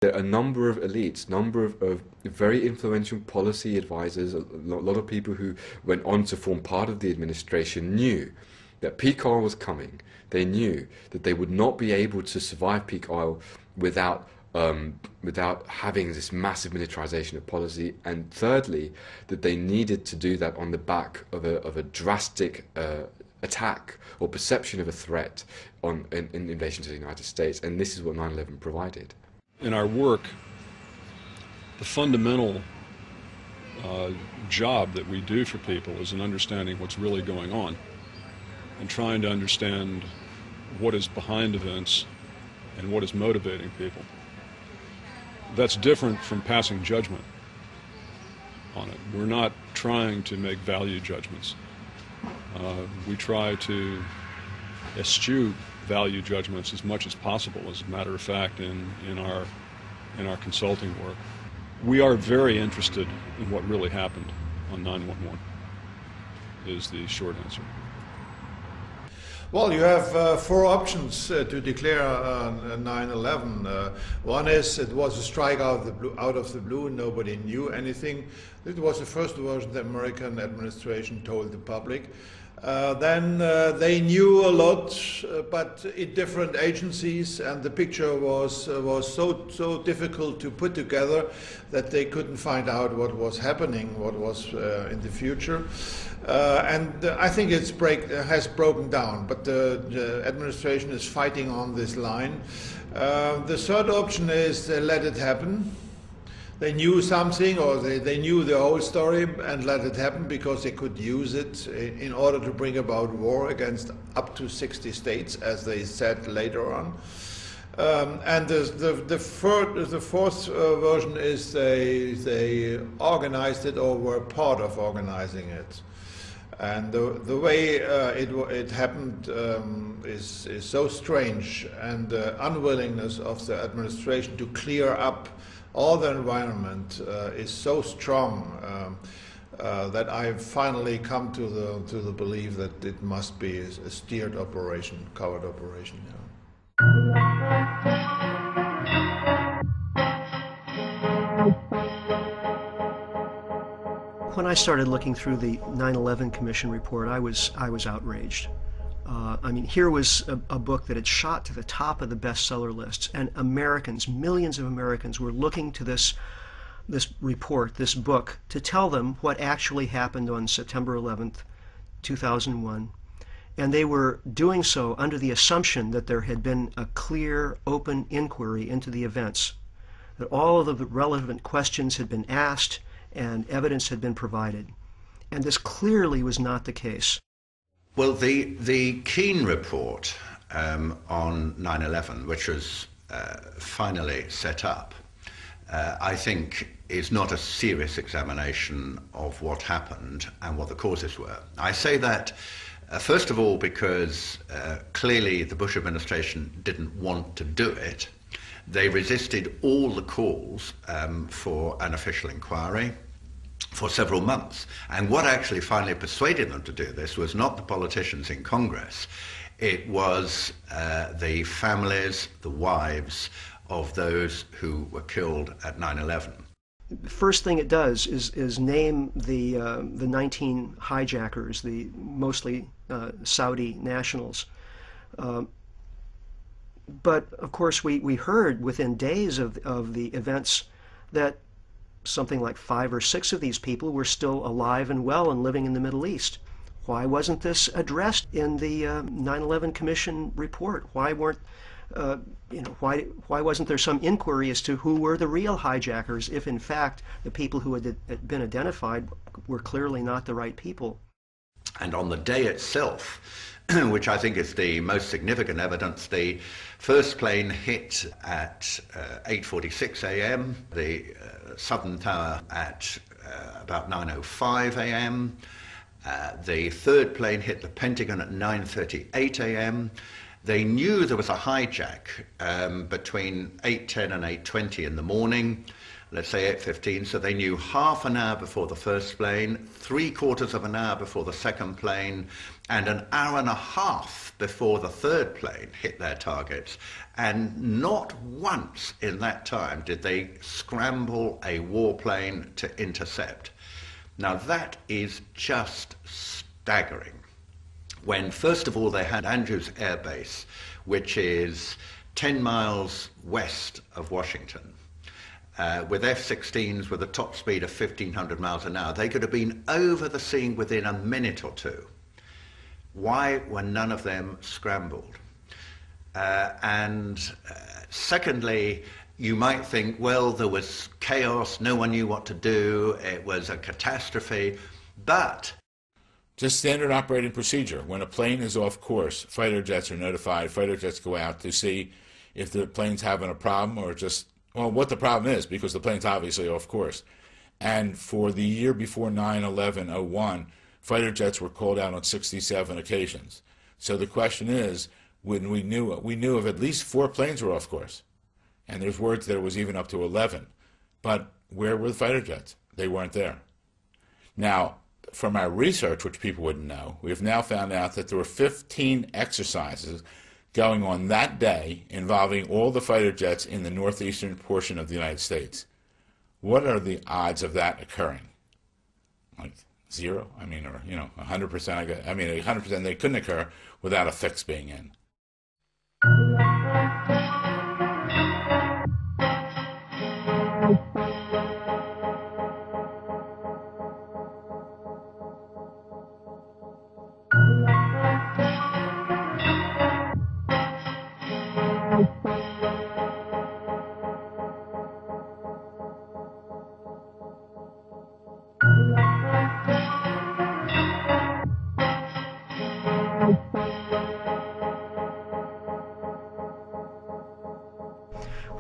There are a number of elites, number of very influential policy advisors, a lot of people who went on to form part of the administration knew that peak oil was coming. They knew that they would not be able to survive peak oil without without having this massive militarization of policy, and thirdly, that they needed to do that on the back of a drastic attack or perception of a threat in relation to the United States, and this is what 9/11 provided. In our work, the fundamental job that we do for people is in understanding what's really going on and trying to understand what is behind events and what is motivating people. That's different from passing judgment on it. We're not trying to make value judgments. We try to eschew value judgments as much as possible, as a matter of fact, in our consulting work. We are very interested in what really happened on 9/11, is the short answer. Well, you have four options to declare 9/11. One is it was a strike out of the blue, nobody knew anything. It was the first version the American administration told the public. Then they knew a lot, but in different agencies, and the picture was so difficult to put together that they couldn't find out what was happening, what was in the future. And I think it has broken down, but the administration is fighting on this line. The third option is let it happen. They knew something, or they knew the whole story and let it happen because they could use it in order to bring about war against up to 60 states, as they said later on. And the fourth version is they organized it or were part of organizing it. And the way it happened is so strange, and the unwillingness of the administration to clear up all the environment is so strong that I've finally come to the belief that it must be a steered operation, covert operation. When I started looking through the 9/11 Commission report, I was outraged. I mean, here was a book that had shot to the top of the bestseller lists, and Americans, millions of Americans, were looking to this report, this book, to tell them what actually happened on September 11th, 2001. And they were doing so under the assumption that there had been a clear, open inquiry into the events, that all of the relevant questions had been asked and evidence had been provided. And this clearly was not the case. Well, the Keane report on 9/11, which was finally set up, I think is not a serious examination of what happened and what the causes were. I say that, first of all, because clearly the Bush administration didn't want to do it. They resisted all the calls for an official inquiry for several months. And what actually finally persuaded them to do this was not the politicians in Congress. It was the families, the wives of those who were killed at 9/11. The first thing it does is name the 19 hijackers, the mostly Saudi nationals. But of course we heard within days of the events that something like 5 or 6 of these people were still alive and well and living in the Middle East. Why wasn't this addressed in the 9/11 Commission report? Why weren't why wasn't there some inquiry as to who were the real hijackers, if in fact the people who had been identified were clearly not the right people? And on the day itself, which I think is the most significant evidence, the first plane hit at 8:46 a.m., the Southern Tower at about 9:05 a.m., the third plane hit the Pentagon at 9:38 a.m. They knew there was a hijack between 8:10 and 8:20 in the morning, let's say 8:15, so they knew half an hour before the first plane, 3/4 of an hour before the second plane, and an hour and a half before the third plane hit their targets, and not once in that time did they scramble a warplane to intercept. Now that is just staggering. When first of all they had Andrews Air Base, which is 10 miles west of Washington, with F-16s with a top speed of 1,500 miles an hour, they could have been over the scene within a minute or two. Why were none of them scrambled? Secondly, you might think, well, there was chaos, no one knew what to do, it was a catastrophe, but... Just standard operating procedure. When a plane is off course, fighter jets are notified, fighter jets go out to see if the plane's having a problem or just, well, what the problem is, because the plane's obviously off course. And for the year before 9/11/01, fighter jets were called out on 67 occasions. So the question is, when we knew of at least 4 planes were off course. And there's words that it was even up to 11. But where were the fighter jets? They weren't there. Now, from our research, which people wouldn't know, we've now found out that there were 15 exercises going on that day involving all the fighter jets in the northeastern portion of the United States. What are the odds of that occurring? Like 0? I mean, or, 100%. I mean, 100% they couldn't occur without a fix being in.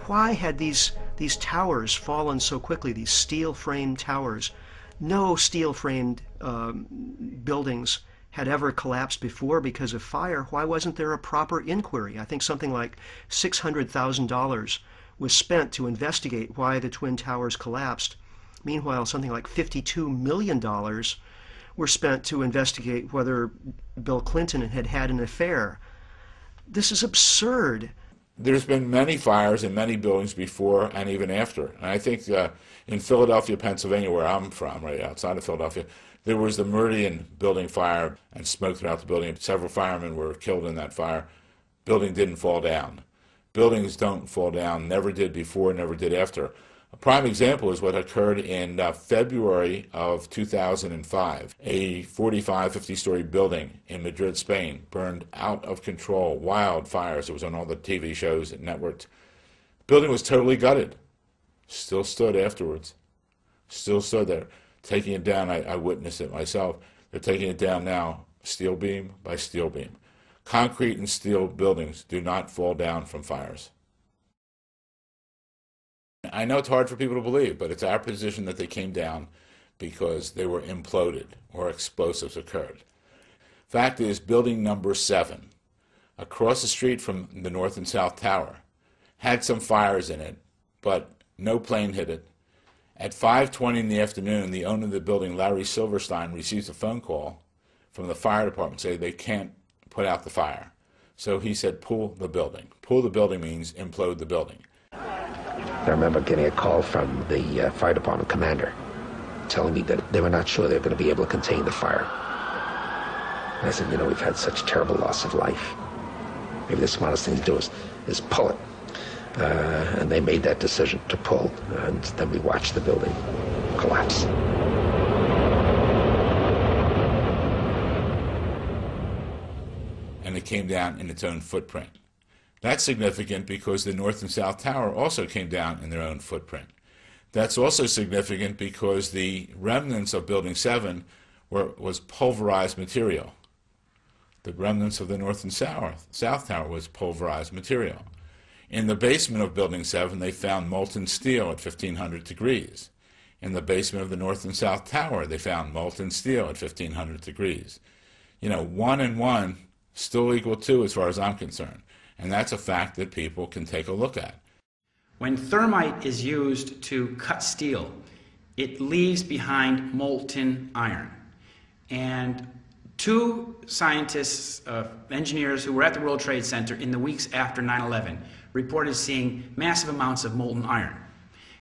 Why had these towers fallen so quickly, these steel-framed towers? No steel-framed buildings had ever collapsed before because of fire. Why wasn't there a proper inquiry? I think something like $600,000 was spent to investigate why the Twin Towers collapsed. Meanwhile, something like $52 million were spent to investigate whether Bill Clinton had had an affair. This is absurd. There's been many fires in many buildings before and even after. And I think in Philadelphia, Pennsylvania, where I'm from, right outside of Philadelphia, there was the Meridian building fire and smoke throughout the building. Several firemen were killed in that fire. Building didn't fall down. Buildings don't fall down, never did before, never did after. A prime example is what occurred in February of 2005. A 45, 50-story building in Madrid, Spain, burned out of control, wildfires. It was on all the TV shows and networks. The building was totally gutted. Still stood afterwards. Still stood there. Taking it down, I witnessed it myself. They're taking it down now, steel beam by steel beam. Concrete and steel buildings do not fall down from fires. I know it's hard for people to believe, but it's our position that they came down because they were imploded or explosives occurred. Fact is, building number 7, across the street from the North and South Tower, had some fires in it, but no plane hit it. At 5:20 in the afternoon, the owner of the building, Larry Silverstein, receives a phone call from the fire department saying they can't put out the fire. So he said, pull the building. Pull the building means implode the building. I remember getting a call from the fire department commander telling me that they were not sure they were going to be able to contain the fire. And I said, we've had such terrible loss of life. Maybe the smartest thing to do is pull it. And they made that decision to pull, and then we watched the building collapse. And it came down in its own footprint. That's significant because the North and South Tower also came down in their own footprint. That's also significant because the remnants of Building 7 was pulverized material. The remnants of the North and South Tower was pulverized material. In the basement of Building 7, they found molten steel at 1,500 degrees. In the basement of the North and South Tower, they found molten steel at 1,500 degrees. 1 and 1 still equal 2 as far as I'm concerned. And that's a fact that people can take a look at. When thermite is used to cut steel, it leaves behind molten iron. And Two scientists, engineers who were at the World Trade Center in the weeks after 9/11 reported seeing massive amounts of molten iron.